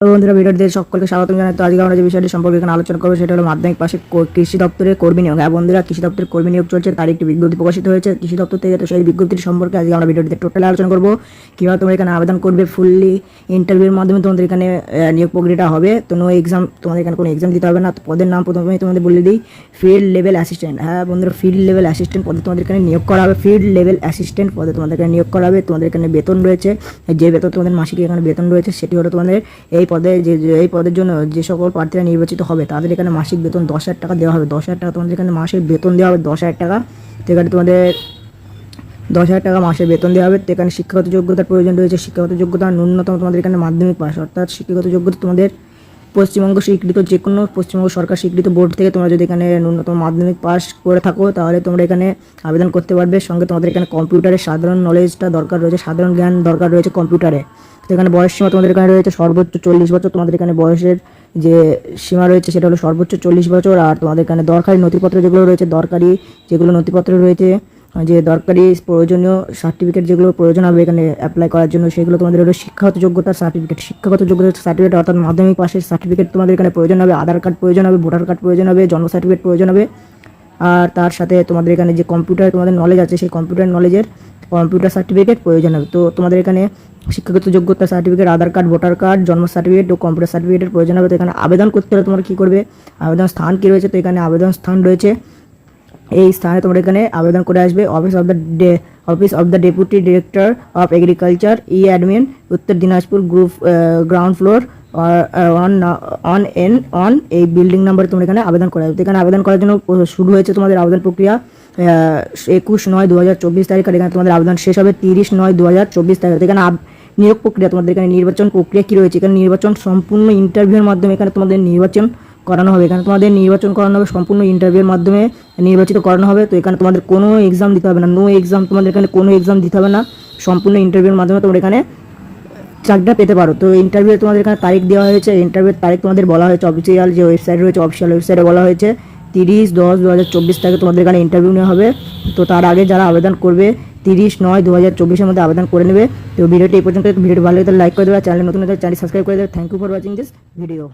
তো বন্ধুরা, ভিডিওতে সকলকে স্বাগত জানাই। তো আজকে আমরা যে বিষয়টি সম্পর্কে এখানে আলোচনা করবো সেটা হলো মাধ্যমিক পাশে কৃষি দপ্তরে কর্মী নিয়োগ। হ্যাঁ বন্ধুরা, কৃষি দপ্তরের কর্মী নিয়োগ চলছে, তার একটি বিজ্ঞপ্তি প্রকাশিত হয়েছে কৃষি দপ্তর থেকে। তো সেই বিজ্ঞপ্তির সম্পর্কে আজকে আমরা ভিডিওটিতে টোটালি আলোচনা করবো, কীভাবে তোমরা এখানে আবেদন করবে। ফুললি ইন্টারভিউর মাধ্যমে তোমাদের এখানে নিয়োগ প্রক্রিয়াটা হবে। তো নো এক্সাম, তোমাদের এখানে কোনো এক্সাম দিতে হবে না। তো পদের নাম প্রথমে তোমাদের বলে দিই, ফিল্ড লেভেল অ্যাসিস্ট্যান্ট। হ্যাঁ বন্ধুরা, ফিল্ড লেভেল অ্যাসিস্ট্যান্ট পদে তোমাদের এখানে নিয়োগ করা হবে। ফিল্ড লেভেল অ্যাসিস্ট্যান্ট পদে তোমাদের এখানে নিয়োগ করা হবে। তোমাদের এখানে বেতন রয়েছে, যে বেতন তোমাদের মাসিক এখানে বেতন রয়েছে সেটি হলো তোমাদের এই পদে এই পদের জন্য যে সকল প্রার্থীরা নির্বাচিত হবে তাদের এখানে মাসিক বেতন 10,000 টাকা দেওয়া হবে। 10,000 টাকা তোমাদের এখানে মাসের বেতন দেওয়া হবে। 10,000 টাকা, তো এখানে তোমাদের 10,000 টাকা মাসের বেতন দেওয়া হবে। তো এখানে শিক্ষাগত যোগ্যতার প্রয়োজন রয়েছে। শিক্ষাগত যোগ্যতা ন্যূনতম তোমাদের এখানে মাধ্যমিক পাস, অর্থাৎ শিক্ষাগত যোগ্যতা তোমাদের পশ্চিমবঙ্গ স্বীকৃত যে কোনো পশ্চিমবঙ্গ সরকার স্বীকৃত বোর্ড থেকে তোমরা যদি এখানে ন্যূনতম মাধ্যমিক পাস করে থাকো তাহলে তোমরা এখানে আবেদন করতে পারবে। সঙ্গে তোমাদের এখানে কম্পিউটারের সাধারণ নলেজটা দরকার রয়েছে, সাধারণ জ্ঞান দরকার রয়েছে কম্পিউটারে। তো এখানে বয়স সীমা তোমাদের এখানে রয়েছে সর্বোচ্চ 40 বছর। তোমাদের এখানে বয়সের যে সীমা রয়েছে সেটা হলো সর্বোচ্চ 40 বছর। আর তোমাদের এখানে দরকারি নথিপত্র যেগুলো রয়েছে, দরকারি যেগুলো নথিপত্র রয়েছে, যে দরকারি প্রয়োজনীয় সার্টিফিকেট যেগুলো প্রয়োজন হবে এখানে অ্যাপ্লাই করার জন্য, সেগুলো তোমাদের হলো শিক্ষাগত যোগ্যতার সার্টিফিকেট। শিক্ষাগত যোগ্যতার সার্টিফিকেট অর্থাৎ মাধ্যমিক পাশের সার্টিফিকেট তোমাদের এখানে প্রয়োজন হবে। আধার কার্ড প্রয়োজন হবে, ভোটার কার্ড প্রয়োজন হবে, জন্ম সার্টিফিকেট প্রয়োজন হবে। আর তার সাথে তোমাদের এখানে যে কম্পিউটার তোমাদের নলেজ আছে সেই কম্পিউটার নলেজের কম্পিউটার সার্টিফিকেট প্রয়োজন হবে। তো তোমাদের এখানে শিক্ষাগত যোগ্যতা সার্টিফিকেট, আধার কার্ড, ভোটার কার্ড, জন্ম সার্টিফিকেট ও কম্পিউটার সার্টিফিকেটের প্রয়োজন হবে। তো এখানে আবেদন করতে হলে তোমরা কী করবে, আবেদন স্থান কী রয়েছে, তো এখানে আবেদন স্থান রয়েছে এই স্থানে তোমরা এখানে আবেদন করে আসবে। Office of the deputy director of agriculture, admin, Uttar Dinajpur, group ground floor on এই বিল্ডিং নাম্বারে তোমরা এখানে আবেদন করে আসবে। এখানে আবেদন করার জন্য শুরু হয়েছে তোমাদের আবেদন প্রক্রিয়া 21/9/2024 তারিখ। আর এখানে তোমাদের আবেদন শেষ হবে 30/9/2024 তারিখ। এখানে নিয়োগ প্রক্রিয়া তোমাদের এখানে নির্বাচন প্রক্রিয়া কী রয়েছে, এখানে নির্বাচন সম্পূর্ণ ইন্টারভিউর মাধ্যমে এখানে তোমাদের নির্বাচন করানো হবে। এখানে তোমাদের নির্বাচন করানো হবে সম্পূর্ণ ইন্টারভিউর মাধ্যমে নির্বাচিত করানো হবে। তো এখানে তোমাদের কোনো এক্সাম দিতে হবে না, নো এক্সাম, তোমাদের এখানে কোনো এক্সাম দিতে হবে না। সম্পূর্ণ ইন্টারভিউর মাধ্যমে তোমরা এখানে চাকরিটা পেতে পারো। তো ইন্টারভিউ তোমাদের এখানে তারিখ দেওয়া হয়েছে। ইন্টারভিউর তারিখ তোমাদের বলা হয়েছে অফিসিয়াল যে ওয়েবসাইট রয়েছে, অফিসিয়াল ওয়েবসাইটে বলা হয়েছে 30/10/2024 তারিখে তোমাদের এখানে ইন্টারভিউ নেওয়া হবে। তো তার আগে যারা আবেদন করবে 30/9/2024 মধ্যে আবেদন করে নেবে। তো ভিডিওটি এই পর্যন্ত। ভিডিওটি ভালো লাগলে লাইক করে দেবে, চ্যানেল নতুন হলে চ্যানেল সাবস্ক্রাইব করে দেবে। Thank you for watching this video.